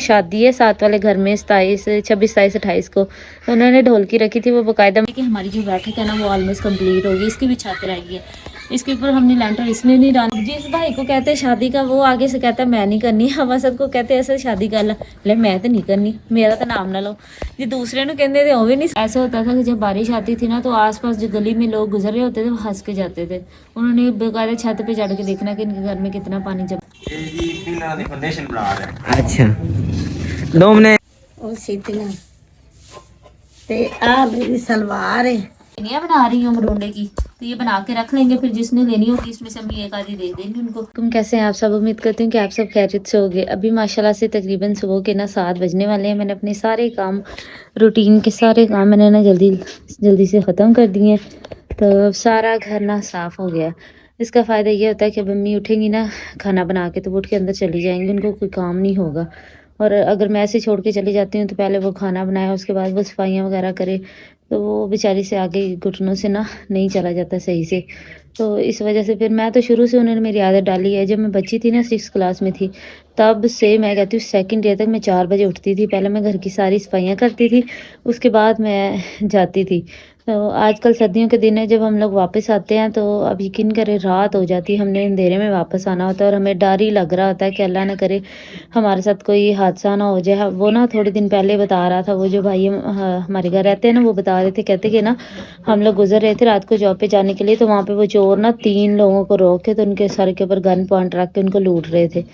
शादी है साथ वाले घर में 26, 27, 28 को, तो उन्होंने ढोलकी रखी थी वो बाकायदा कि हमारी जो बैठक है ना वो ऑलमोस्ट कंप्लीट होगी। इसकी भी छत रह गई है, इसके ऊपर हमने लेंटर इसने नहीं डाला। जिस भाई को कहते हैं शादी का वो आगे से कहता है मैं नहीं करनी, हम असद को कहते हैं ऐसे शादी कर ले मैं तो नहीं करनी, मेरा तो नाम ना लो। जो दूसरे ने कहते थे वो भी नहीं। ऐसा होता था कि जब बारिश आती थी ना तो आसपास जो गली में लोग गुजर रहे होते थे वो हंस के जाते थे। उन्होंने बेकायदा छत पे चढ़ के देखना कि इनके घर में कितना पानी जब। अच्छा दो मिनट ਉਹ ਸੀਤੀਆਂ ਤੇ ਆ ਮੇਰੀ सलवार है। नहीं बना रही हूँ मरोंडे की, तो ये बना के रख लेंगे, फिर जिसने लेनी होगी इसमें से हम एक आधी दे देंगे उनको। तुम कैसे हैं आप सब? उम्मीद करती हूँ कि आप सब खैरियत से होगे। अभी माशाल्लाह से तकरीबन सुबह के ना 7 बजने वाले हैं। मैंने अपने सारे काम, रूटीन के सारे काम मैंने ना जल्दी से ख़त्म कर दिए हैं, तो सारा घर ना साफ़ हो गया। इसका फ़ायदा ये होता है कि अब मम्मी उठेंगी ना खाना बना के तो वो उठ के अंदर चली जाएंगी, उनको कोई काम नहीं होगा। और अगर मैं ऐसे छोड़ के चली जाती हूँ तो पहले वो खाना बनाए उसके बाद वो सफाइयाँ वगैरह करे, तो वो बेचारी से आगे घुटनों से ना नहीं चला जाता सही से। तो इस वजह से फिर मैं तो शुरू से उन्होंने मेरी आदत डाली है। जब मैं बच्ची थी ना 6 क्लास में थी तब से मैं कहती हूँ सेकंड ईयर तक मैं 4 बजे उठती थी। पहले मैं घर की सारी सफाइयाँ करती थी, उसके बाद मैं जाती थी। तो आजकल सर्दियों के दिन है, जब हम लोग वापस आते हैं तो अब यकीन करें रात हो जाती है, हमने अंधेरे में वापस आना होता है और हमें डर ही लग रहा होता है कि अल्लाह ना करे हमारे साथ कोई हादसा ना हो जाए। वो ना थोड़े दिन पहले बता रहा था, वो जो भाई हमारे घर रहते हैं ना वो बता रहे थे, कहते कि ना हम लोग गुजर रहे थे रात को जॉब पे जाने के लिए, तो वहाँ पे वो चोर ना 3 लोगों को रोक के तो उनके सर के ऊपर गन पॉइंट रख के उनको लूट रहे थे।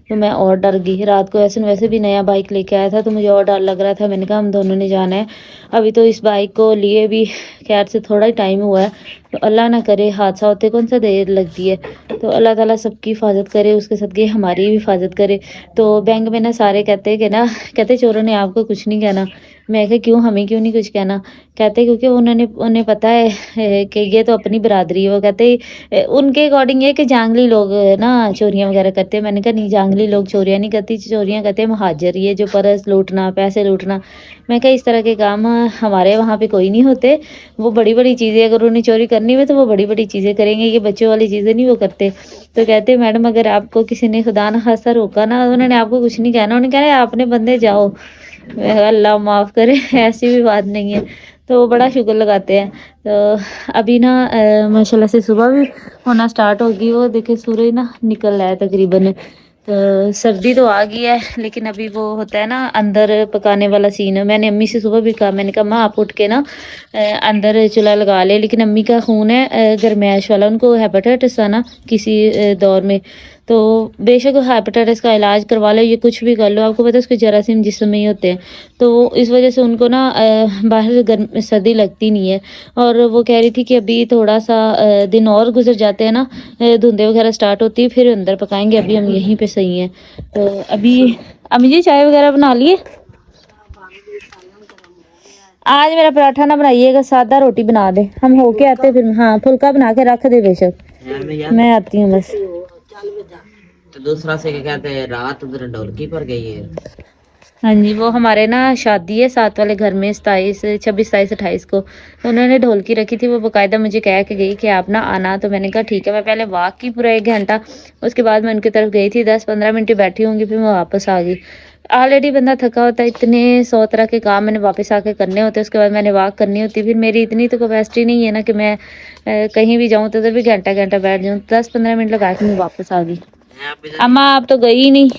तो मैं और डर गई। रात को ऐसे वैसे भी नया बाइक लेके आया था तो मुझे और डर लग रहा था। मैंने कहा हम दोनों ने जाना है। अभी तो इस बाइक को लिए भी खैर से थोड़ा ही टाइम हुआ है, तो अल्लाह ना करे हादसा होते कौन सा देर लगती है। तो अल्लाह ताला सबकी हिफाजत करे, उसके सदक़े हमारी भी हिफाजत करे। तो बैंक में ना सारे कहते हैं कि ना, कहते चोरों ने आपको कुछ नहीं कहना। मैं कहा क्यों, हमें क्यों नहीं कुछ कहना? कहते क्योंकि उन्हें पता है कि ये तो अपनी बरादरी है। वो कहते उनके अकॉर्डिंग ये कि जांगली लोग ना चोरियाँ वगैरह करते हैं। मैंने कहा नहीं, जांगली लोग चोरियाँ नहीं करती, चोरियाँ करते हैं महाजर, ये जो पर्स लूटना पैसे लूटना। मैं कहा इस तरह के काम हमारे वहाँ पे कोई नहीं होते। वो बड़ी बड़ी चीज़ें अगर उन्हें चोरी करनी हो तो वो बड़ी बड़ी चीज़ें करेंगे, ये बच्चों वाली चीज़ें नहीं वो करते। तो कहते मैडम अगर आपको किसी ने खुदा न खास्ता रोका ना, उन्होंने आपको कुछ नहीं कहना, उन्होंने कहना आपने बंदे जाओ। अल्लाह माफ़ करे, ऐसी भी बात नहीं है। तो बड़ा शुक्र लगाते हैं। तो अभी ना माशाल्लाह से सुबह भी होना स्टार्ट होगी। वो देखिए सूरज ना निकल रहा है तकरीबन। तो सर्दी तो आ गई है, लेकिन अभी वो होता है ना अंदर पकाने वाला सीन है। मैंने अम्मी से सुबह भी कहा, मैंने कहा माँ आप उठ के ना अंदर चूल्हा लगा ले, लेकिन अम्मी का खून है गर्मैश वाला, उनको हेपेटाइटिस था ना किसी दौर में। तो बेशक हेपेटाइटिस का इलाज करवा लो, ये कुछ भी कर लो, आपको पता है उसके जरासीम जिस्म में ही होते हैं। तो इस वजह से उनको ना बाहर गर्म सर्दी लगती नहीं है। और वो कह रही थी कि अभी थोड़ा सा दिन और गुजर जाते हैं ना, धुंधे वगैरह स्टार्ट होती है फिर अंदर पकाएंगे, अभी हम यहीं पे सही हैं। तो अभी अम्मी जी चाय वगैरह बना लिए? आज मेरा पराठा ना बनाइएगा, सादा रोटी बना दे, हम होके आते फिर। हाँ फुल्का बना के रख दे बेशक, मैं आती हूँ बस। तो दूसरा से क्या कहते हैं, रात उधर ढोलकी पर गई है। हाँ जी, वो हमारे ना शादी है साथ वाले घर में 26, 27, 28 को, तो उन्होंने ढोलकी रखी थी। वो बाकायदा मुझे कह के गई कि आप ना आना, तो मैंने कहा ठीक है। मैं पहले वॉक की पूरा 1 घंटा, उसके बाद मैं उनकी तरफ गई थी, 10-15 मिनट बैठी होंगी, फिर मैं वापस आ गई। ऑलरेडी बंदा थका होता है, इतने 100 तरह के काम मैंने वापस आके करने होते हैं, उसके बाद मैंने वॉक करनी होती। फिर मेरी इतनी तो कैपेसिटी नहीं है ना कि मैं कहीं भी जाऊँ तो उधर भी घंटा घंटा बैठ जाऊँ। 10-15 मिनट लगा के मैं वापस आ गई। अम्मा आप तो गई ही नहीं।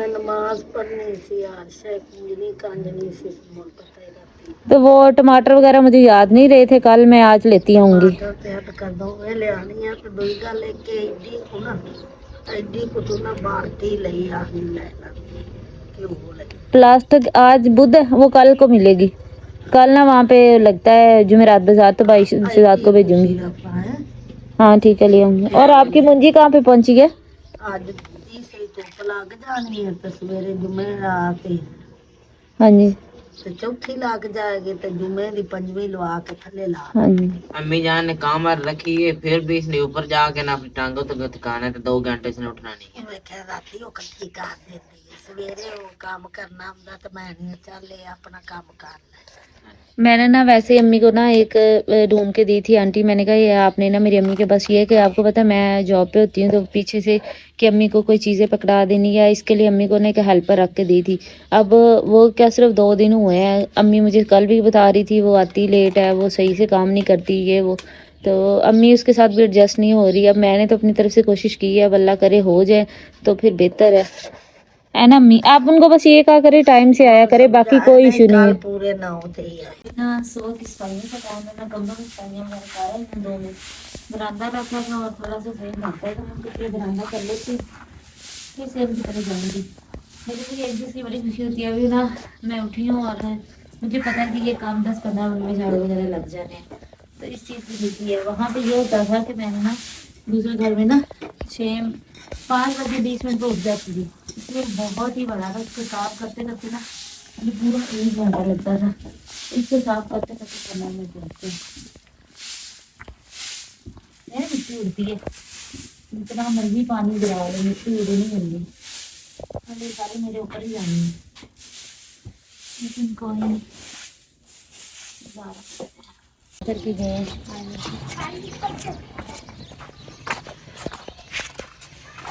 नमाज पढ़नी सी यार, शेखनी कांजनी सी पता ही रहती। तो वो टमाटर वगैरह मुझे याद नहीं रहे थे, कल मैं आज लेती आऊंगी। कर दो वे ले आनी है तो दुई गल लेके एडी को तो ना भारती लई आनी लेना क्यों बोले प्लास्टिक आज बुध है, वो कल को मिलेगी। कल ना वहाँ पे लगता है जुमेरात बाजार, तो भाई से रात को भेजूंगी। हाँ ठीक है, ले आऊंगी। और आपकी मुंजी कहाँ पे पहुंची है? आज तीसरी धुप लग जानी है तो सवेरे जुमे रात ही। हाँ जी, तो चौथी लग जाएगी तो जुमे दी पंजवी लवा के थले ला। हाँ जी। अम्मी जान ने काम रखी है, फिर भी इसने ऊपर जाके ना अपनी टांगों तो थकाना है, तो 2 घंटे से उठना नहीं है। मैं कह राती वो कच्ची कर देती है, सवेरे वो काम करना ਹੁੰਦਾ तो मैं नहीं चल अपना काम कर ले। मैंने ना वैसे अम्मी को ना एक ढूंढ के दी थी आंटी। मैंने कहा ये आपने ना मेरी अम्मी के पास ये है कि आपको पता है मैं जॉब पे होती हूँ तो पीछे से कि अम्मी को कोई चीज़ें पकड़ा देनी या इसके लिए अम्मी को ना एक हेल्पर रख के दी थी। अब वो क्या सिर्फ 2 दिन हुए हैं। अम्मी मुझे कल भी बता रही थी वो आती लेट है, वो सही से काम नहीं करती ये वो। तो अम्मी उसके साथ भी एडजस्ट नहीं हो रही। अब मैंने तो अपनी तरफ से कोशिश की है, अब अल्लाह करे हो जाए तो फिर बेहतर है ना अम्मी? आप उनको बस ये कहा करे टाइम से आया करे, बाकी कोई इशू नहीं है। पूरे 9 थे यार ना सो की सफाइयों का काम है ना कमरों की सफाइयाँ मेरा सारा इन 2 में। बरामदा रखा था और थोड़ा सा सही बनता है तो हम कुछ बरामदा कर लेते फिर सेम की तरह जाऊँगी। लेकिन मुझे एक चीज़ की बड़ी खुशी होती है अभी ना मैं उठी हूँ और मुझे पता है कि ये काम 10-15 मिनट में झाड़ू वगैरह लग जाने हैं, तो इस चीज़ की खुशी है। वहाँ पे ये होता था कि मैंने ना दूसरे घर में ना 5 बजे 20 मिनट पर उठ जाती थी, इसलिए बहुत ही बड़ा था। उसको साफ करते करते ना मुझे पूरा 1 घंटा लगता था। इसको साफ करते करते करना में पड़ते मिट्टी उड़ती है, जितना मर्जी पानी गिरा लो मिट्टी उड़ी नहीं मिलनी, और ये सारी मेरे ऊपर ही जानी है। लेकिन कोई नहीं, करके गए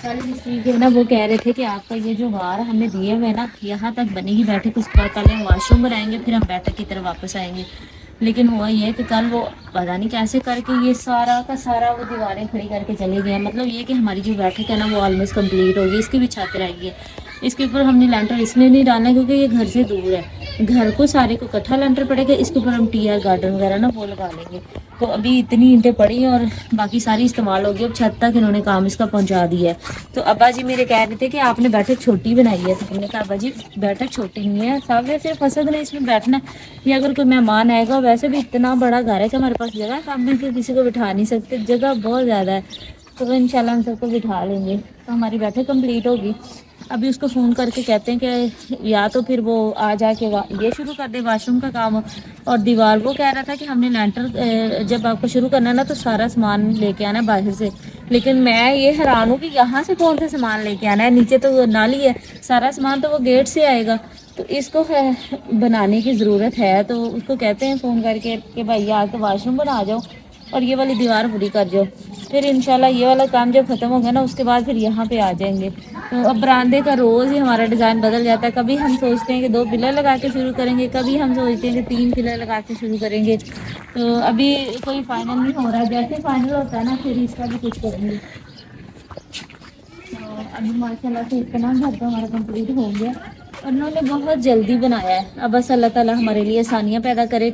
कल मिस्त्री जो है ना वो कह रहे थे कि आपका ये जो वार हमें दिए हुए ना यहाँ तक बनेगी बैठक, उसके बाद पहले हम वॉशरूम बनाएंगे फिर हम बैठक की तरफ वापस आएंगे। लेकिन हुआ ये है कि कल वो पता नहीं कैसे करके ये सारा का सारा वो दीवारें खड़ी करके चले गए हैं। मतलब ये कि हमारी जो बैठक है ना वो ऑलमोस्ट कंप्लीट होगी, इसकी भी छत रह गई है। इसके ऊपर हमने लेंटर इसलिए नहीं डालना क्योंकि ये घर से दूर है, घर को सारे को इकट्ठा लेंटर पड़ेगा, इसके ऊपर हम टीआर गार्डन वगैरह ना वो लगा लेंगे। तो अभी इतनी ईंटें पड़ी हैं और बाकी सारी इस्तेमाल होगी, अब छत तक इन्होंने काम इसका पहुंचा दिया है। तो अब्बा जी मेरे कह रहे थे कि आपने बैठक छोटी बनाई है, तो हमने कहा अब्बा जी बैठक छोटी नहीं है, सब ने सिर्फ हसद ने इसमें बैठना है, या अगर कोई मेहमान आएगा। वैसे भी इतना बड़ा घर है कि हमारे पास जगह है, हम में से किसी को बिठा नहीं सकते, जगह बहुत ज़्यादा है। तो इंशाल्लाह हम सबको बिठा लेंगे तो हमारी बैठक कंप्लीट होगी। अभी उसको फ़ोन करके कहते हैं कि या तो फिर वो आ जाके ये शुरू कर दे वाशरूम का काम, और दीवार वो कह रहा था कि हमने लेंटर जब आपको शुरू करना है ना तो सारा सामान लेके आना है बाहर से। लेकिन मैं ये हैरान हूँ कि यहाँ से कौन सा सामान लेके आना है, नीचे तो नाली है, सारा सामान तो वो गेट से आएगा। तो इसको बनाने की ज़रूरत है, तो उसको कहते हैं फ़ोन करके कि भाई आज तो वाशरूम बना जाओ और ये वाली दीवार पूरी कर जाओ, फिर इंशाल्लाह ये वाला काम जब ख़त्म हो गया ना उसके बाद फिर यहाँ पे आ जाएंगे। तो अब बरामदे का रोज़ ही हमारा डिज़ाइन बदल जाता है। कभी हम सोचते हैं कि 2 पिलर लगा के शुरू करेंगे, कभी हम सोचते हैं कि 3 पिलर लगा के शुरू करेंगे। तो अभी कोई फाइनल नहीं हो रहा है, जैसे फाइनल होता है ना फिर इसका भी कुछ करेंगे। तो अभी माशाल्लाह से इतना घर तो हमारा कंप्लीट हो गया और उन्होंने बहुत जल्दी बनाया है। अब बस अल्लाह ताला हमारे लिए आसानियाँ पैदा करे,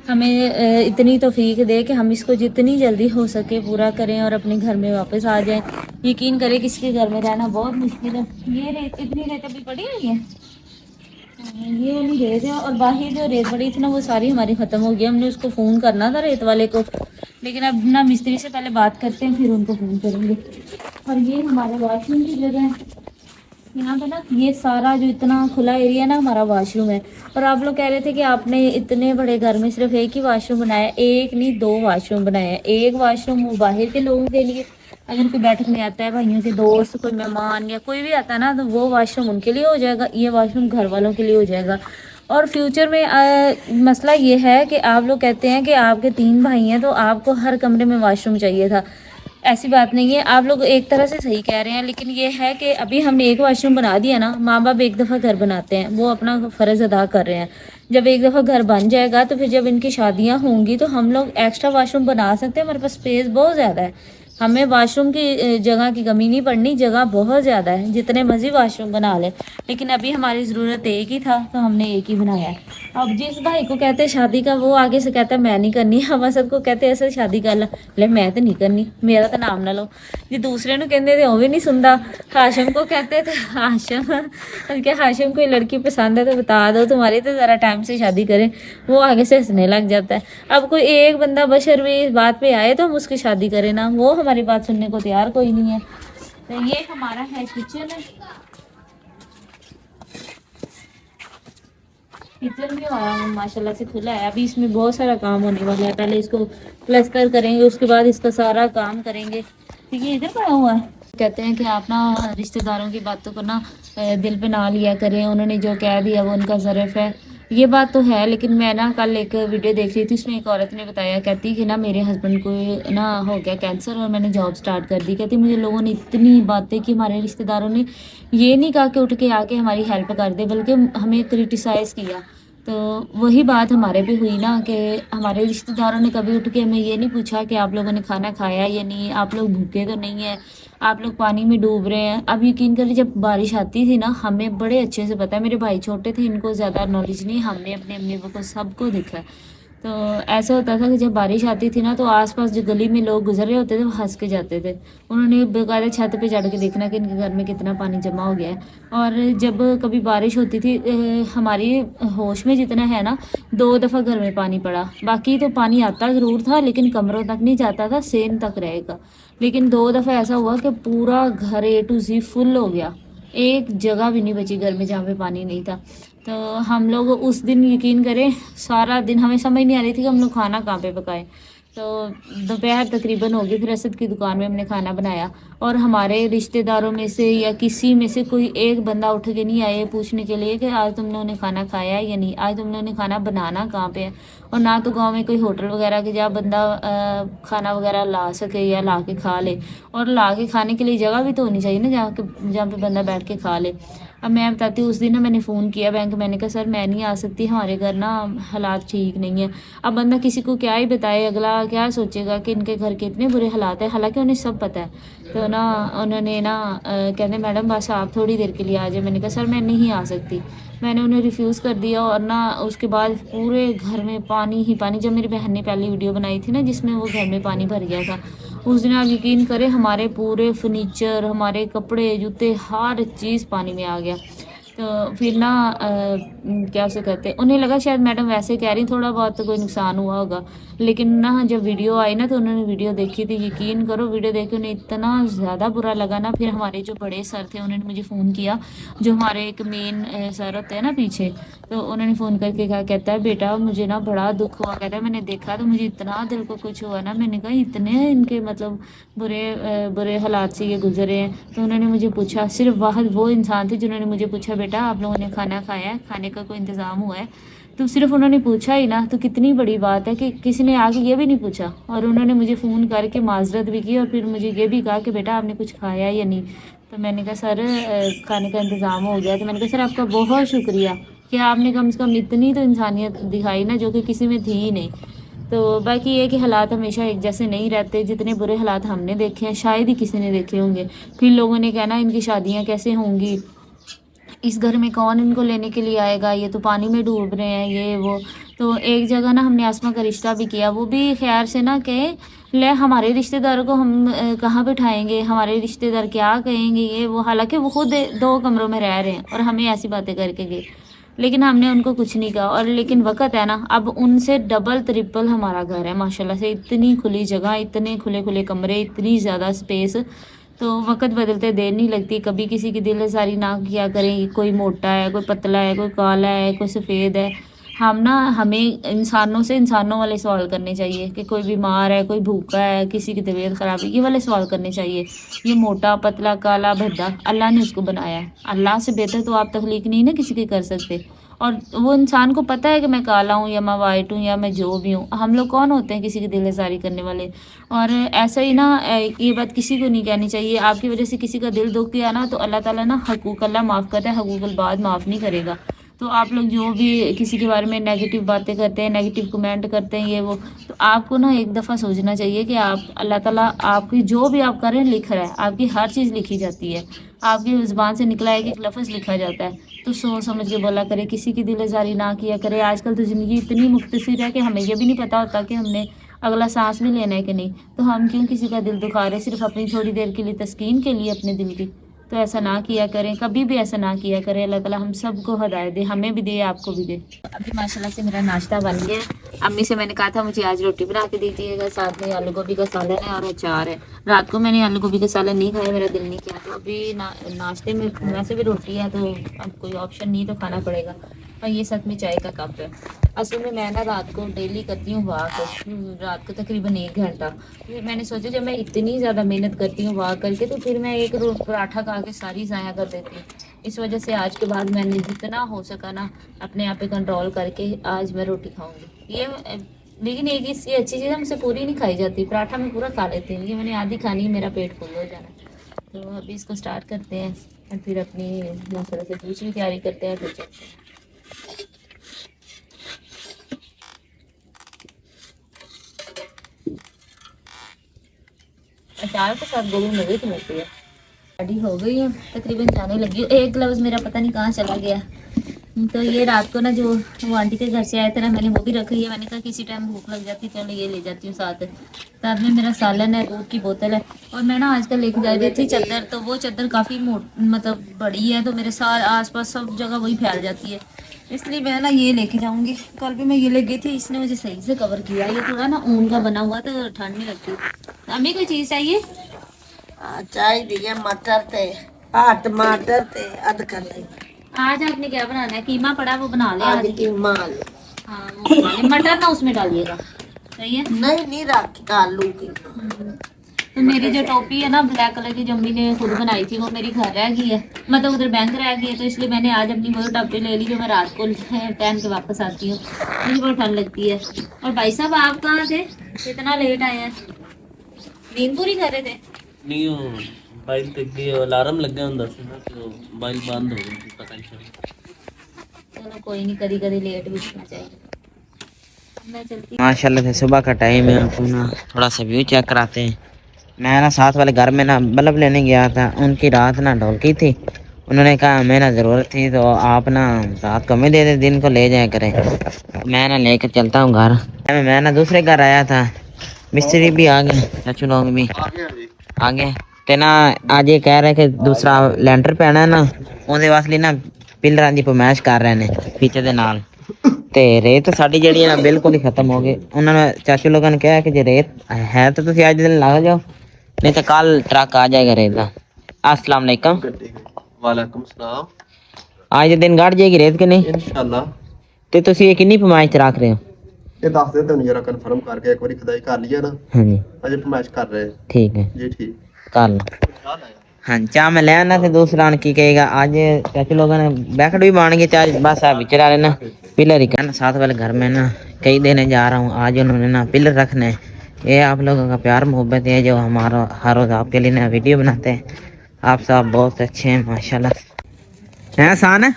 हमें इतनी तौफीक दे कि हम इसको जितनी जल्दी हो सके पूरा करें और अपने घर में वापस आ जाएं। यकीन करें किसी के घर में रहना बहुत मुश्किल है। ये रेत इतनी रेत अभी पड़ी हुई है, ये वाली रेत है, और बाहर जो रेत पड़ी थी ना वो सारी हमारी ख़त्म हो गई। हमने उसको फ़ोन करना था रेत वाले को, लेकिन अब ना मिस्त्री से पहले बात करते हैं फिर उनको फ़ोन करेंगे। और ये हमारे वॉशरूम की जगह है, यहाँ पे ना ये सारा जो इतना खुला एरिया ना हमारा वॉशरूम है। और आप लोग कह रहे थे कि आपने इतने बड़े घर में सिर्फ एक ही वॉशरूम बनाया, एक नहीं 2 वॉशरूम बनाया है। एक वॉशरूम वो बाहर के लोगों के लिए, अगर कोई बैठक में आता है, भाइयों के दोस्त, कोई मेहमान या कोई भी आता है ना तो वो वॉशरूम उनके लिए हो जाएगा, ये वॉशरूम घर वालों के लिए हो जाएगा। और फ्यूचर में मसला ये है कि आप लोग कहते हैं कि आपके 3 भाई हैं तो आपको हर कमरे में वॉशरूम चाहिए था। ऐसी बात नहीं है, आप लोग एक तरह से सही कह रहे हैं, लेकिन ये है कि अभी हमने एक वॉशरूम बना दिया ना, माँ बाप एक दफ़ा घर बनाते हैं, वो अपना फ़र्ज़ अदा कर रहे हैं। जब एक दफ़ा घर बन जाएगा तो फिर जब इनकी शादियाँ होंगी तो हम लोग एक्स्ट्रा वॉशरूम बना सकते हैं। हमारे पास स्पेस बहुत ज़्यादा है, हमें वॉशरूम की जगह की कमी नहीं पड़नी, जगह बहुत ज़्यादा है, जितने मर्जी वॉशरूम बना लें। लेकिन अभी हमारी ज़रूरत एक ही था तो हमने एक ही बनाया है। अब जिस भाई को कहते हैं शादी का, वो आगे से कहता है मैं नहीं करनी, हम असद को कहते ऐसे शादी कर ले मैं तो नहीं करनी, मेरा तो नाम ना लो। जो दूसरे ने कहते थे वो भी नहीं सुनता। हाशिम को कहते थे हाशिम क्या हाशिम कोई लड़की पसंद है तो बता दो, तुम्हारी तो ज़रा टाइम से शादी करें, वो आगे से हंसने लग जाता है। अब कोई एक बंदा बशर भी इस बात पे आए तो हम उसकी शादी करें ना, वो हमारी बात सुनने को तैयार कोई नहीं है। तो ये हमारा है किचन, किचन भी हमारा माशाल्लाह से खुला है। अभी इसमें बहुत सारा काम होने वाला है, पहले इसको प्लस्तर करेंगे, उसके बाद इसका सारा काम करेंगे। तो ये इधर पड़ा हुआ है। कहते हैं कि आप ना रिश्तेदारों की बातों को ना दिल पे ना लिया करें, उन्होंने जो कह दिया वो उनका ज़रफ़ है। ये बात तो है, लेकिन मैं ना कल एक वीडियो देख रही थी, उसमें एक औरत ने बताया, कहती कि ना मेरे हस्बैंड को ना हो गया कैंसर और मैंने जॉब स्टार्ट कर दी। कहती मुझे लोगों ने इतनी बातें की, हमारे रिश्तेदारों ने ये नहीं कहा कि उठ के आके हमारी हेल्प कर दे, बल्कि हमें क्रिटिसाइज़ किया। तो वही बात हमारे भी हुई ना कि हमारे रिश्तेदारों ने कभी उठ के हमें ये नहीं पूछा कि आप लोगों ने खाना खाया या नहीं, आप लोग भूखे तो नहीं है, आप लोग पानी में डूब रहे हैं। अब यकीन करिए जब बारिश आती थी ना, हमें बड़े अच्छे से पता है, मेरे भाई छोटे थे, इनको ज़्यादा नॉलेज नहीं, हमने अपने अम्मी को सबको देखा है। तो ऐसा होता था कि जब बारिश आती थी ना, तो आसपास जो गली में लोग गुजर रहे होते थे वो हंस के जाते थे। उन्होंने बेकायदा छत पे चढ़ के देखना कि इनके घर में कितना पानी जमा हो गया है। और जब कभी बारिश होती थी, हमारी होश में जितना है ना, 2 दफ़ा घर में पानी पड़ा। बाकी तो पानी आता ज़रूर था, लेकिन कमरों तक नहीं जाता था, सेन तक रहेगा। लेकिन 2 दफ़ा ऐसा हुआ कि पूरा घर A to Z फुल हो गया, एक जगह भी नहीं बची घर में जहाँ पे पानी नहीं था। तो हम लोग उस दिन यकीन करें, सारा दिन हमें समझ नहीं आ रही थी कि हम लोग खाना कहाँ पे पकाएं। तो दोपहर तकरीबन हो गई, फिर असद की दुकान में हमने खाना बनाया। और हमारे रिश्तेदारों में से या किसी में से कोई एक बंदा उठ के नहीं आए पूछने के लिए कि आज तुम लोगों ने खाना खाया है या नहीं, आज तुम लोगों ने खाना बनाना कहाँ पे है। और ना तो गांव में कोई होटल वगैरह के जहाँ बंदा खाना वगैरह ला सके या ला के खा ले। और ला के खाने के लिए जगह भी तो होनी चाहिए ना, जहाँ पे बंदा बैठ के खा ले। अब मैं बताती हूँ, उस दिन ना मैंने फ़ोन किया बैंक, मैंने कहा सर मैं नहीं आ सकती, हमारे घर ना हालात ठीक नहीं है। अब बंदा किसी को क्या ही बताए, अगला क्या सोचेगा कि इनके घर के इतने बुरे हालात है, हालांकि उन्हें सब पता है। तो ना उन्होंने ना कहते मैडम बस आप थोड़ी देर के लिए आ जाए। मैंने कहा सर मैं नहीं आ सकती, मैंने उन्हें रिफ्यूज़ कर दिया। और ना उसके बाद पूरे घर में पानी ही पानी। जब मेरी बहन ने पहली वीडियो बनाई थी ना जिसमें वो घर में पानी भर गया था, उस दिन आप यकीन करें हमारे पूरे फर्नीचर, हमारे कपड़े, जूते, हर चीज़ पानी में आ गया। तो फिर ना क्या उसे कहते, उन्हें लगा शायद मैडम वैसे कह रही, थोड़ा बहुत तो कोई नुकसान हुआ होगा। लेकिन ना जब वीडियो आई ना, तो उन्होंने वीडियो देखी थी, यकीन करो वीडियो देख के उन्हें इतना ज़्यादा बुरा लगा ना। फिर हमारे जो बड़े सर थे उन्होंने मुझे फ़ोन किया, जो हमारे एक मेन सर होते हैं ना पीछे, तो उन्होंने फ़ोन करके कहा, कहता है बेटा मुझे ना बड़ा दुख हुआ, कहता है मैंने देखा तो मुझे इतना दिल को कुछ हुआ ना। मैंने कहा इतने इनके मतलब बुरे हालात से ये गुजरे हैं। तो उन्होंने मुझे पूछा, सिर्फ वाहद वो इंसान थे जिन्होंने मुझे पूछा बेटा आप लोगों ने खाना खाया है, खाने का कोई इंतज़ाम हुआ है। तो सिर्फ उन्होंने पूछा ही ना, तो कितनी बड़ी बात है कि किसी ने आके ये भी नहीं पूछा। और उन्होंने मुझे फ़ोन करके माजरत भी की और फिर मुझे ये भी कहा कि बेटा आपने कुछ खाया या नहीं। तो मैंने कहा सर खाने का इंतज़ाम हो गया। तो मैंने कहा सर आपका बहुत शुक्रिया कि आपने कम से कम इतनी तो इंसानियत दिखाई ना, जो कि किसी में थी ही नहीं। तो बाकी ये कि हालात हमेशा एक जैसे नहीं रहते, जितने बुरे हालात हमने देखे हैं शायद ही किसी ने देखे होंगे। फिर लोगों ने कहना इनकी शादियाँ कैसे होंगी, इस घर में कौन इनको लेने के लिए आएगा, ये तो पानी में डूब रहे हैं, ये वो। तो एक जगह ना हमने आसमा का रिश्ता भी किया, वो भी खैर से ना कहे ले, हमारे रिश्तेदारों को हम कहाँ बिठाएंगे, हमारे रिश्तेदार क्या कहेंगे ये वो। हालांकि वो खुद 2 कमरों में रह रहे हैं और हमें ऐसी बातें करके गए, लेकिन हमने उनको कुछ नहीं कहा। और लेकिन वक़्त है ना, अब उनसे डबल ट्रिपल हमारा घर है माशाल्लाह से, इतनी खुली जगह, इतने खुले खुले कमरे, इतनी ज़्यादा स्पेस। तो वक़्त बदलते देर नहीं लगती। कभी किसी की दिलआज़ारी ना किया करें, कोई मोटा है, कोई पतला है, कोई काला है, कोई सफ़ेद है। हमें इंसानों से इंसानों वाले सवाल करने चाहिए कि कोई बीमार है, कोई भूखा है, किसी की तबीयत ख़राब है, ये वाले सवाल करने चाहिए। ये मोटा, पतला, काला, भद्दा, अल्लाह ने उसको बनाया है। अल्लाह से बेहतर तो आप तख्लीक नहीं ना किसी की कर सकते। और वो इंसान को पता है कि मैं काला हूँ या मैं वाइट हूँ या मैं जो भी हूँ, हम लोग कौन होते हैं किसी की दिलआज़ारी करने वाले। और ऐसा ही ना ये बात किसी को नहीं कहनी चाहिए। आपकी वजह से किसी का दिल दुख गया ना, तो अल्लाह ताला ना हकूक़ अल्लाह माफ़ करता है, हकूक़ुल बाद माफ़ नहीं करेगा। तो आप लोग जो भी किसी के बारे में नेगेटिव बातें करते हैं, नेगेटिव कमेंट करते हैं, ये वो, तो आपको ना एक दफ़ा सोचना चाहिए कि आप अल्लाह ताला आपकी जो भी आप करें लिख रहा है, आपकी हर चीज़ लिखी जाती है, आपकी ज़ुबान से निकला एक एक लफ्ज़ लिखा जाता है। तो सोच समझ के बोला करे, किसी की दिलआज़ारी ना किया करे। आजकल तो ज़िंदगी इतनी मुख्तसर है कि हमें ये भी नहीं पता होता कि हमने अगला सांस भी लेना है कि नहीं। तो हम क्यों किसी का दिल दुखा रहे सिर्फ अपनी थोड़ी देर के लिए तस्कीन के लिए अपने दिल की। तो ऐसा ना किया करें, कभी भी ऐसा ना किया करें। अल्लाह ताला हम सबको हदायत दे, हमें भी दे, आपको भी दे। अभी माशाल्लाह से मेरा नाश्ता बन गया है। अम्मी से मैंने कहा था मुझे आज रोटी बना के दीजिएगा, साथ में आलू गोभी का सालन है और अचार है। रात को मैंने आलू गोभी का सालन नहीं खाया, मेरा दिल नहीं किया। तो अभी नाश्ते में वैसे भी रोटी है, तो अब कोई ऑप्शन नहीं, तो खाना पड़ेगा। और ये साथ में चाय का कप है। असल में मैं ना रात को डेली करती हूँ वॉक, रात को तकरीबन 1 घंटा। फिर मैंने सोचा जब मैं इतनी ज़्यादा मेहनत करती हूँ वॉक करके, तो फिर मैं एक रोज पराठा खा के सारी ज़ाया कर देती हूँ। इस वजह से आज के बाद मैंने जितना हो सका ना अपने आप पे कंट्रोल करके आज मैं रोटी खाऊंगी। ये लेकिन एक इससे अच्छी चीज़ है, मुझसे पूरी नहीं खाई जाती, पराठा में पूरा खा लेती हूँ, ये मैंने आधी खानी है, मेरा पेट फुल हो जाना। तो अभी इसको स्टार्ट करते हैं और फिर अपनी मसाला से दूसरी तैयारी करते हैं, फिर चलते हैं। अचार के साथ गोभी मजे की लगती है। रेडी हो गई है, तकरीबन जाने लगी हूँ। एक ग्लव्स मेरा पता नहीं कहाँ चला गया। तो ये रात को ना जो वो आंटी के घर से आए थे ना, मैंने वो भी रख ली है। मैंने कहा किसी टाइम भूख लग जाती चलो ये ले जाती हूँ साथ में मेरा सालन है, दूध की बोतल है। और मैं ना आजकल लेके जा रही थी चादर, तो वो चादर काफ़ी मतलब बड़ी है, तो मेरे साथ आसपास सब जगह वही फैल जाती है, इसलिए मैं ना ये लेके जाऊँगी। कल भी मैं ये ले गई थी, इसने मुझे सही से कवर किया। ये थोड़ा ना ऊन का बना हुआ तो ठंड नहीं लगती। हमें कोई चीज़ चाहिए चाहिए मटर थे टमाटर थे अदरक। आज आपने क्या बनाना है? कीमा पड़ा वो बना ले आज। कीमा हाँ वो बना ले, मटर ना उसमें डालिएगा, सही है? नहीं रख आलू की। तो मेरी जो टोपी है ना ब्लैक कलर की, जो अम्मी ने खुद बनाई थी, वो मेरी घर रह गई है, मतलब उधर बैंक रह गई है, तो इसलिए मैंने आज अपनी वो टोपी ले ली जो मैं रात को पहन के वापस आती हूँ। मुझे बहुत ठंड लगती है। और भाई साहब आप कहाँ थे, इतना लेट आए हैं? नींद पूरी कर रहे थे? नहीं वो मोबाइल ਤੇ ਅੱਗੇ ਅਲਾਰਮ ਲੱਗਿਆ ਹੁੰਦਾ ਸੀ ਨਾ ਤੇ ਉਹ ਮੋਬਾਈਲ ਬੰਦ ਹੋ ਗਿਆ ਸੀ ਪਤਾ ਨਹੀਂ ਚੱਲਿਆ। चलो कोई नहीं, कभी कभी लेट भी उठना चाहिए। मैं चलती। माशाल्लाह से सुबह का टाइम है, आपको ना थोड़ा सा व्यू चेक कराते हैं। मैं ना साथ वाले घर में ना बल्ब लेने गया था, उनकी रात ना ढोलकी थी। उन्होंने कहा हमें ना ज़रूरत थी तो आप ना रात को हमें दे दे, दिन को ले जाया करें। मैं ना लेकर चलता हूँ घर। मैं ना दूसरे घर आया था, मिस्त्री भी आ गए, चाचू लोग भी आ गए। ਤੇ ਨਾ ਅੱਜ ਇਹ ਕਹਿ ਰਹੇ ਕਿ ਦੂਸਰਾ ਲੈਂਟਰ ਪੈਣਾ ਨਾ, ਉਹਦੇ ਵਾਸਤੇ ਨਾ ਪਿਲਰਾਂ ਦੀ ਪਮੈਸ਼ ਕਰ ਰਹੇ ਨੇ ਪਿੱਛੇ ਦੇ ਨਾਲ। ਤੇ ਰੇਤ ਸਾਡੀ ਜਿਹੜੀ ਹੈ ਨਾ ਬਿਲਕੁਲ ਹੀ ਖਤਮ ਹੋ ਗਈ। ਉਹਨਾਂ ਨੇ ਚਾਚੂ ਲੋਕਾਂ ਨੇ ਕਿਹਾ ਕਿ ਜੇ ਰੇਤ ਹੈ ਤਾਂ ਤੁਸੀਂ ਅੱਜ ਦਿਨ ਲਾ ਜਾਓ, ਨਹੀਂ ਤਾਂ ਕੱਲ ਟਰੱਕ ਆ ਜਾਏਗਾ ਰੇਤ ਦਾ। अस्सलाम वालेकुम। ਵਾਲੇਕੁਮ ਸਲਾਮ। ਅੱਜ ਦੇ ਦਿਨ ਗੜ ਜਾਏਗੀ ਰੇਤ ਕਿ ਨਹੀਂ? ਇਨਸ਼ਾਅੱਲਾ। ਤੇ ਤੁਸੀਂ ਇਹ ਕਿੰਨੀ ਪਮਾਇਸ਼ ਚ ਰੱਖ ਰਹੇ ਹੋ? ਇਹ ਦੱਸ ਦੇ ਤੁਹਾਨੂੰ ਜਰਾ ਕਨਫਰਮ ਕਰਕੇ ਇੱਕ ਵਾਰੀ ਖੁਦਾਈ ਕਰ ਲਈਏ ਨਾ। ਹਾਂਜੀ ਅਜੇ ਫਰਮਾਇਸ਼ ਕਰ ਰਹੇ ठीक है, ਜੀ। ठीक कर लो। हाँ चाह मैं ले आना थे दूसरा की कहेगा। आज चाचू लोगों ने बैकट भी मान गए चार, बस आप बिचरा रहे ना पिलर ही कहना। साथ वाले घर में ना कई देने जा रहा हूँ, आज उन्होंने ना पिलर रखने। ये आप लोगों का प्यार मोहब्बत है जो हमारा हर रोज़ आपके लिए ना वीडियो बनाते हैं। आप सब बहुत अच्छे हैं माशाल्लाह। है आसान है,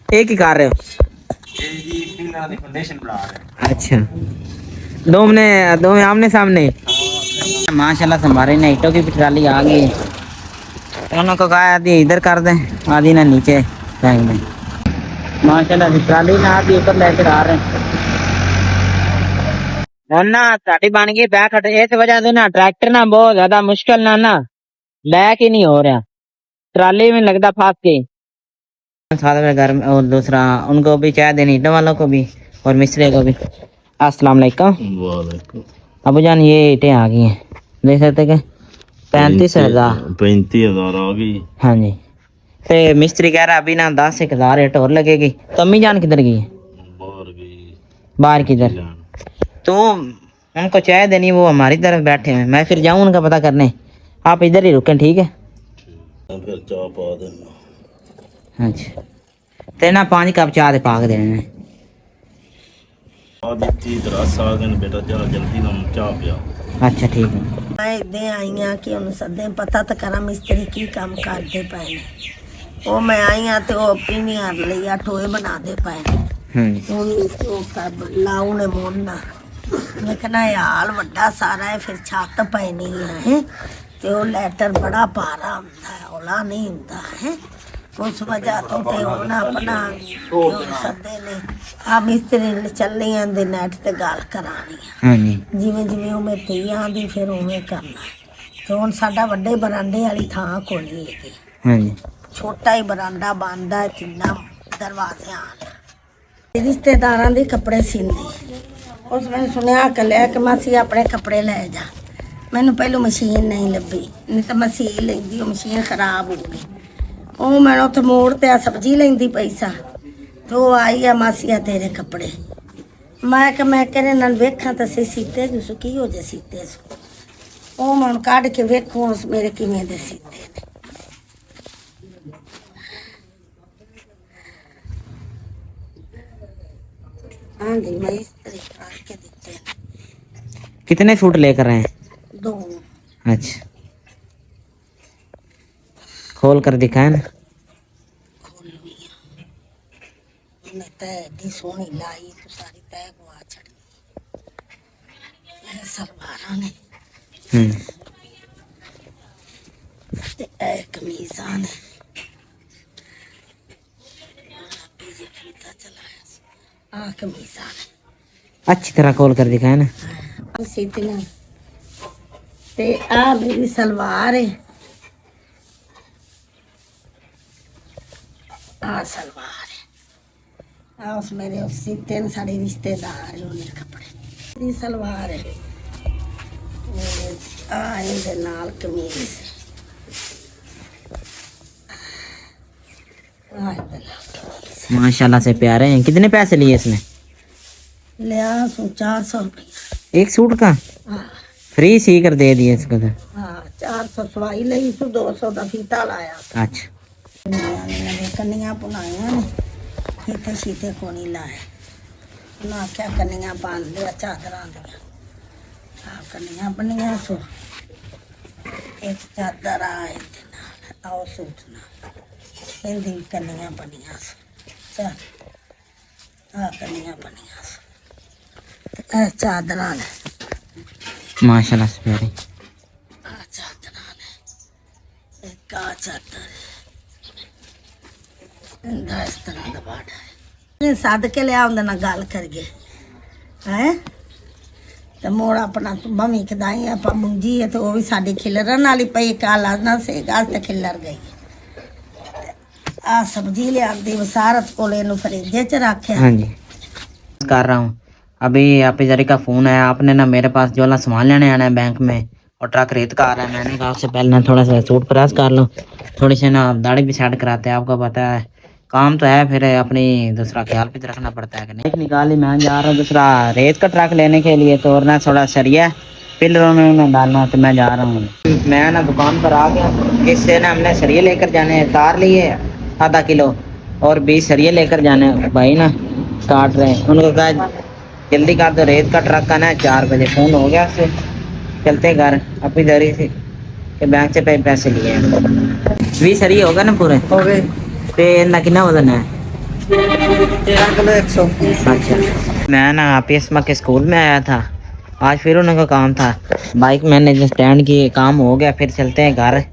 एक ही कर रहे हो? अच्छा दो में आमने सामने माशाल्लाह से हमारे ना ईटों की ट्राली आ गई है। उन्होंने को कहा आधी इधर कर दें, आधी ना नीचे फेंक दें। माशाल्लाह से ट्राली ना आधी ऊपर लेकर आ रहे हैं। और ना साड़ी बन गई बैक हट, इस वजह से ना ट्रैक्टर ना बहुत ज्यादा मुश्किल ना बैक ही नहीं हो रहा, ट्राली में लगता फंस के। साथ में घर में और दूसरा उनको भी चाय देनी, ईटों वालों को भी और मिस्त्री को भी। अस्सलाम वालेकुम। अबू जान ये ईटें आ गई हैं, देख सकते कि 35,000 आ गई। हाँ जी। तो मिस्त्री कह रहा अभी ना 10,000 ईट और लगेगी। तो अम्मी जान किधर गई है? बाहर गई। बाहर किधर? तो उनको चाय देनी, वो हमारी तरफ बैठे हैं, मैं फिर जाऊँ उनका पता करने। आप इधर ही रुकें, ठीक है? फिर चाह पा देना। अच्छा तो ना 5 कप चाह दे पा के देने। बेटा जा जल्दी ना चाह पिया। अच्छा ठीक है। मैं इदे आई हाँ कि उन्हें सदे पता तो करा मिस्त्री की काम करते पे ने। वो मैं आई हाँ तो अपनी हर लिया टोए बना दे पे लाऊ ने मोड़ना। मैं कहना हाल वड्डा सारा है, फिर छत पैनी है तो लैटर बड़ा पारा होता है, ओला नहीं होता है। उस वजह तो उन्हें अपना सदे ने आ मिस्त्री चलनी आंदी नैट ते गल करानी हाँ जी। जिमें जिमें उमें धी आंदी फिर उमें करना। तो हुण साडा वड्डे बरांडे वाली थां कोई नहीं है, हाँ जी। छोटा ही बरांडा बनदा है, किन्ना दरवाजे आन। रिश्तेदारां दे कपड़े सींदी, उसमें सुनिया कलिया कि मासी अपने कपड़े ले जा। मैनू पहलू मशीन नहीं लभी, नहीं तो मैं सी लैंदी, मशीन खराब हो गई। ਉਹ ਮੈਂ ਉੱਥੇ ਮੋੜ ਤੇ ਆ ਸਬਜ਼ੀ ਲੈਂਦੀ ਪੈਸਾ ਤੇ ਉਹ ਆਈ ਆ ਮਾਸੀ ਆ ਤੇਰੇ ਕੱਪੜੇ। ਮੈਂ ਕਹਿੰਦੇ ਨਾਲ ਵੇਖਾਂ ਤਾਂ ਸਹੀ ਸੀਤੇ ਜਿਸ ਕੀ ਹੋ ਜੇ ਸੀਤੇ ਸੋ। ਉਹ ਮੈਂ ਕੱਢ ਕੇ ਵੇਖੋ ਉਸ ਮੇਰੇ ਕਿਵੇਂ ਦੇ ਸੀਤੇ ਨੇ। हाँ जी मैं इस तरीके करके देते हैं कितने सूट लेकर आए? 2 अच्छा, खोल कर दिखाए ना। मैं तय एडी सोहनी लाई तो सारी तय गवा छड़ी सलवारां ने ते ए कमीज़ां ने ये फीता चलाया आ कमीज़ां ने अच्छी तरह खोल कर दिखाए ना। सीतियां ते आ मेरी सलवार है आ सलवार है उस मेरे सीते ने सारे रिश्तेदार है उन्हें कपड़े मेरी सलवार है आ इनके नाल कमीज है आ इनके नाल कमीज माशाल्लाह से प्यारे हैं। कितने पैसे लिए इसने? लिया 400 रुपया एक सूट का हाँ फ्री सी कर दे दिए इसको तो। हाँ 400 सवाई ली 200 का फीता लाया अच्छा, कन्नियां पुनाइया ने फीते शीते को नहीं लाए ना क्या कन्नियां पान लिया चादर दिया कन्नियां बनिया सो एक चादर आए आओ सूट ना हिंदी कन्नियां बनिया सो चल कन्नियां बनिया सो चादर ने माशाल्लाह से प्यारी। चादर ने एक चादर इस तरह का बाड़ा है सद के लिया उनके नाल गल करिए हैं तो मोड़ अपना मम्मी खदाई आप मुंजी है तो वो भी साड़ी खिलरन वाली पई काला ना से गाज तो खिलर गई आ सब्जी लिया वसारत को फ्रिजे च रखे हाँ जी, कर रहा हूँ। अभी आप इधर का फ़ोन आया, आपने ना मेरे पास जो ना सामान लेने आना है बैंक में और ट्रक रेत का आ रहा है। मैंने कहा उससे पहले ना थोड़ा सा सूट प्रेस कर लो, थोड़ी सी ना दाढ़ी भी सेट कराते हैं। आपको पता है काम तो है, फिर अपनी दूसरा ख्याल भी तो रखना पड़ता है कि नहीं। निकाली मैं जा रहा हूँ दूसरा रेत का ट्रक लेने के लिए, तो और ना थोड़ा सरिया पिलरों में डालना, तो मैं जा रहा हूँ। मैं ना दुकान पर आ गया, इससे ना हमने सरिये लेकर जाने हैं, तार लिए आधा किलो और 20 सरिये लेकर जाने। भाई ना काट रहे हैं, उनको कहा जल्दी कर दो, रेत का ट्रक आना है 4 बजे। फ़ोन हो गया उससे, चलते घर अपनी दरी से के बैंक से पैसे लिए हैं। 20 सरिये होगा ना पूरे? हो गए पे ना कितना वजन है? 13 किलो 100। अच्छा, मैं ना पीएसमा के स्कूल में आया था आज, फिर उनका काम था। बाइक मैंने जो स्टैंड की काम हो गया, फिर चलते हैं घर।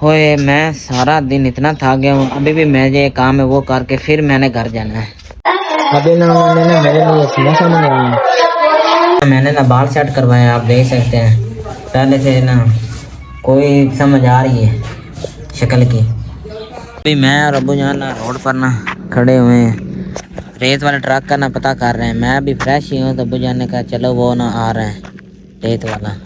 होए मैं सारा दिन इतना थक गया हूँ, अभी भी मैं ये काम है वो करके फिर मैंने घर जाना है। अभी ना मैंने मेरे लिए समोसा मंगवाया, मैंने ना बाल सेट करवाए, आप देख सकते हैं। पहले से ना कोई समझ आ रही है शक्ल की। अभी मैं और अबू जान ना रोड पर ना खड़े हुए हैं, रेत वाले ट्रक का ना पता कर रहे हैं। मैं अभी फ्रेश ही हूँ, तो अबू जान ने कहा चलो वो ना आ रहा है रेत वाला,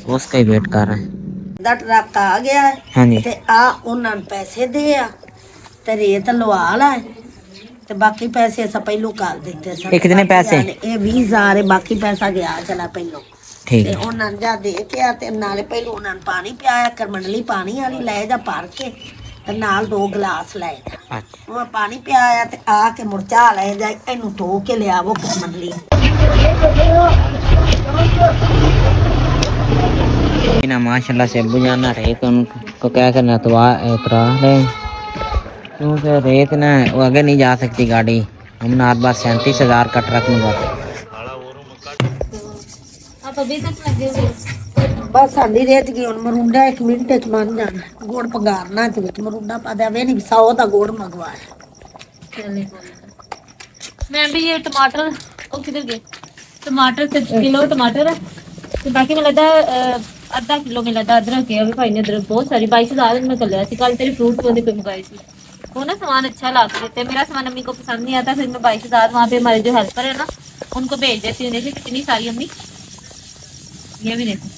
उसका ही वेट कर रहे हैं। ट्रक आ गया है हाँ जी, ते आ उन्हां नूं पैसे दे आ ते रेत लवा ला ते बाकी पैसे असां पहलू कर दिते सन। ये कितने पैसे? ये 20,000 है, बाकी पैसा गया चला पहलू ठीक ते है। उन्हां जा दे के आ ते नाले पहलू उन्हां नूं पानी पियाया कर, मंडली पानी वाली ले जा भर के ते नाल 2 गिलास ले जा। अच्छा, वो पानी पियाया ते आके मुरचा ले जा, इनू धो के ले आवो मंडली। ना माशाल्लाह से अबू जान ना रेत उनको क्या करना उतरा रहे, क्योंकि रेत ना वो आगे नहीं जा सकती गाड़ी। हम ना हर बार 37,000 का ट्रक मंगवाते। आप अभी तक लगे हुए बस साडी रेत गई हुण मरूंडा 1 मिनट च बन जाना। गुड़ पगारना ते विच मरूंडा पा दे, वे नहीं 100 दा गुड़ मंगवाया। चले मैं भी ये टमाटर ओ किधर गए टमाटर किलो टमाटर है तो बाकी मैं लगा आधा किलो में लगा अदरक है। अभी भाई ने अदरक बहुत सारी 22,000 में कर लिया थी। कल तेरी फ्रूट वाले पे मंगाई थी, वो ना सामान अच्छा ला के देते हैं। मेरा सामान अम्मी को पसंद नहीं आता, फिर मैं 22,000 वहाँ पे हमारे जो हेल्पर है ना उनको भेज देती हूँ। देखिए कितनी सारी अम्मी ये भी देखो,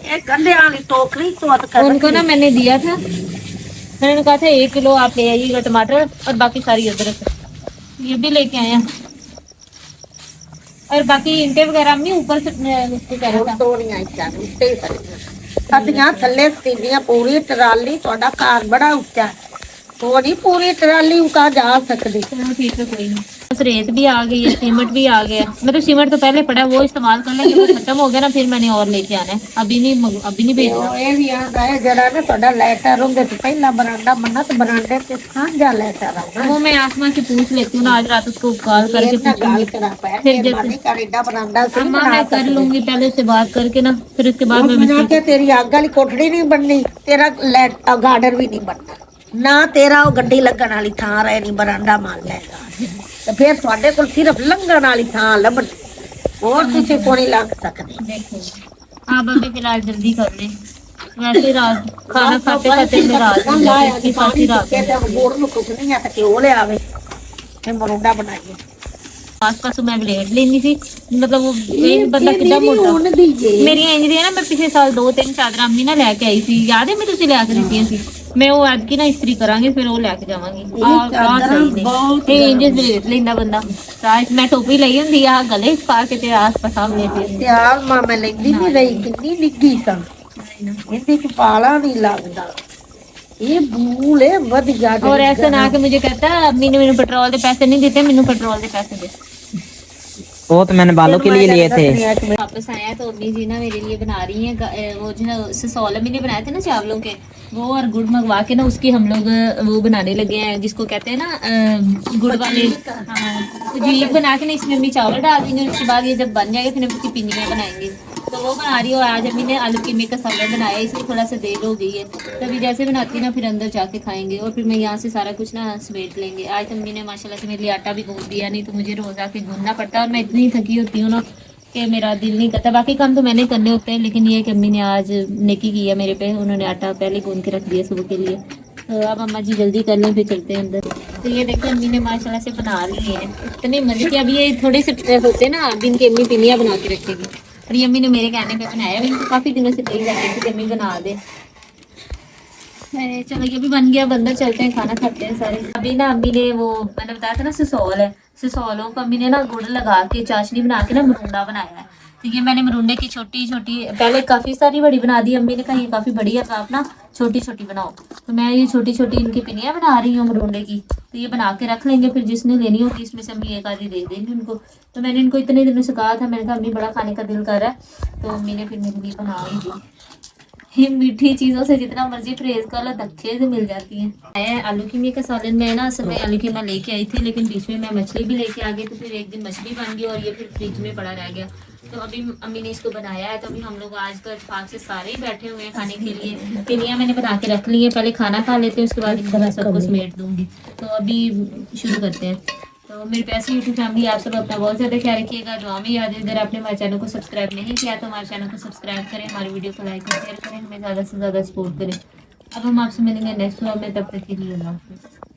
ये गंढे वाली टोकरी तो उनको ना मैंने दिया था, मैंने कहा था 1 किलो आप ले आइएगा टमाटर और बाकी सारी अदरक ये भी लेके आए हैं। और बाकी ईंटें वगैरह अम्मी ऊपर से उसको कह रहा था तोड़ियां इत्ता उत्ते साडियां थल्ले स्टीलियां पूरी ट्राली। ਤੁਹਾਡਾ ਘਰ बड़ा ਉੱਚਾ वो नहीं पूरी ट्राली उठा जा सकती। चलो ठीक है, कोई नहीं। बस रेत भी आ गई है, सीमेंट भी आ गया। मतलब सीमेंट तो पहले पड़ा है, वो इस्तेमाल कर लेंगे, वो खत्म हो गया ना फिर मैंने और लेके आना है। अभी नहीं भेजना। ये भी याद आया जरा ना थोड़ा लेटर होंगे तो पहला बरांडा बनना तो बरांडे के खान जा लेटर आना। वो मैं आसमा से पूछ लेती हूँ ना, आज रात उसको कॉल करके गाल करा पाया फिर मेहरबानी कर एडा बरांडा से अम्मा मैं कर लूंगी पहले उससे बात करके ना, फिर उसके बाद मैं बना के तेरी आग वाली कोठड़ी नहीं बननी, तेरा गार्डन भी नहीं बनना ना, तेरा वो गड्डी लगन वाली थां रहे नहीं बरांडा मान लेगा तो फिर ਤੁਹਾਡੇ ਕੋਲ सिर्फ लंघन वाली थां लभनी, और किसी को नहीं लंघ सकते। देखो आप अभी फिलहाल जल्दी कर ले, वैसे रात खाना खाते खाते में रात हो जाती है, इसकी साथी रात हो जाती है। बोर में कुछ नहीं है तो क्यों ले आवे फिर बरांडा बनाइए। आसपास मैं ब्लेड लेनी थी, मतलब वो एक बंदा कितना मोटा मेरी इंज दी है ना, मैं पिछले साल 2-3 चादर अम्मी ना लेके आई थी, याद है मैं तुझे लेके ਦਿੱਤੀਆਂ ਸੀ। मैं वो आज की ना इस्त्री करांगी फिर वो लेके जावांगी। ਇਹ ਇੰਜ ब्लेड ਲੈਂਦਾ ਬੰਦਾ ਰਾਜ ਮੈਂ ਟੋਪੀ ਲਈ ਹੁੰਦੀ ਆ ਗਲੇ ਚ ਪਾ ਕੇ ਤੇ ਆਸ-ਪਾਸ ਸਾਹਮਣੇ ਤੇ ਤੇ ਆ ਮੈਂ ਲੈਂਦੀ ਨਹੀਂ ਰਹੀ, ਕਿੰਨੀ ਨਿੱਗੀ ਸਾਂ ਇਹਦੇ ਚ ਪਾਲਾ ਨਹੀਂ ਲੱਗਦਾ, ਇਹ ਬੂਲ ਹੈ ਵਧੀਆ। और ऐसा ना कि मुझे कहता अम्मी ने मेरे पेट्रोल के पैसे नहीं देते, मैंने पेट्रोल के पैसे दे। वो तो मैंने बालों के लिए लिए थे। वापस आया तो अम्मी जी ना मेरे लिए बना रही हैं वो जो ना ससौल अम्मी ने बनाए थे ना चावलों के, वो और गुड़ मंगवा के ना उसकी हम लोग वो बनाने लगे हैं, जिसको कहते हैं ना गुड़ वाले। हाँ, तो ये बना के ना इसमें अम्मी चावल डाल देंगे, उसके बाद ये जब बन जाएगा फिर हम उसकी पिंडियाँ बनाएंगे। तो वो बना रही है। और आज अम्मी ने आलू कीमे का सालन बनाया, इसलिए थोड़ा सा देर हो गई है, तभी जैसे बनाती ना फिर अंदर जाके खाएंगे और फिर मैं यहाँ से सारा कुछ ना समेट लेंगे। आज अम्मी ने माशाल्लाह से मेरे लिए आटा भी गूंद दिया, नहीं तो मुझे रोज आके गूंदना पड़ता है और मैं इतनी थकी होती हूँ ना कि मेरा दिल नहीं करता। बाकी काम तो मैंने करने होते हैं, लेकिन ये कि अम्मी ने आज नेकी की है मेरे पे, उन्होंने आटा पहले गूंद के रख दिया सुबह के लिए। तो अब अम्मा जी जल्दी कर लें फिर चलते हैं अंदर। तो ये देखो अम्मी ने माशाल्लाह से बना ली है, इतने मजे के। अभी ये थोड़े से होते ना, अभी इनकी अम्मी पिनिया बना के रखेगी, और ये अम्मी ने मेरे कहने पे बनाया। मैं इनको काफ़ी दिनों से कही जाती थी कि अम्मी बना दे। चलो ये भी बन गया, अंदर चलते हैं खाना खाते हैं सारे। अभी ना अम्मी ने वो मैंने बताया था ना ससौल है, ससौलों को अम्मी ने ना गुड़ लगा के चाशनी बना के ना मरूंडा बनाया है। तो ये मैंने मरूंडे की छोटी छोटी पहले काफ़ी सारी बड़ी बना दी, अम्मी ने कहा ये काफ़ी बड़ी है तो आप ना छोटी छोटी बनाओ। तो मैं ये छोटी छोटी इनकी पिनियाँ बना रही हूँ मरूंडे की। तो ये बना के रख लेंगे, फिर जिसने लेनी होगी इसमें से अम्मी एक आधी दे देंगे उनको। तो मैंने इनको इतने दिनों से कहा था, मैंने कहा अम्मी बड़ा खाने का दिल कर रहा है, तो अम्मी ने फिर मेरे लिए बना ही दी। ये मीठी चीज़ों से जितना मर्जी परहेज कर लो धक्के से मिल जाती हैं। आलू कीमे का सालन में ना असल में आलू कीमा लेके आई थी, लेकिन बीच में मैं मछली भी लेके आ गई, तो फिर एक दिन मछली बन गई और ये फिर फ्रिज में पड़ा रह गया। तो अभी अम्मी ने इसको बनाया है, तो अभी हम लोग आज तो इत्तेफाक से सारे ही बैठे हुए हैं खाने के लिए। पिनियाँ मैंने बना के रख ली है, पहले खाना खा लेते हैं, उसके बाद इस तरह सबको समेट दूँगी। तो अभी शुरू करते हैं। तो मेरे पैसे यूट्यूब फैमिली, आप सब अपना बहुत ज़्यादा ख्याल रखिएगा, दुआ में याद है। अगर आपने हमारे चैनल को सब्सक्राइब नहीं किया तो हमारे चैनल को सब्सक्राइब करें, हमारी वीडियो को लाइक और शेयर करें, हमें ज़्यादा से ज़्यादा सपोर्ट करें। अब हम आपसे मिलेंगे नेक्स्ट व्लॉग में, तब तक के लिए अल्लाह हाफ़िज़।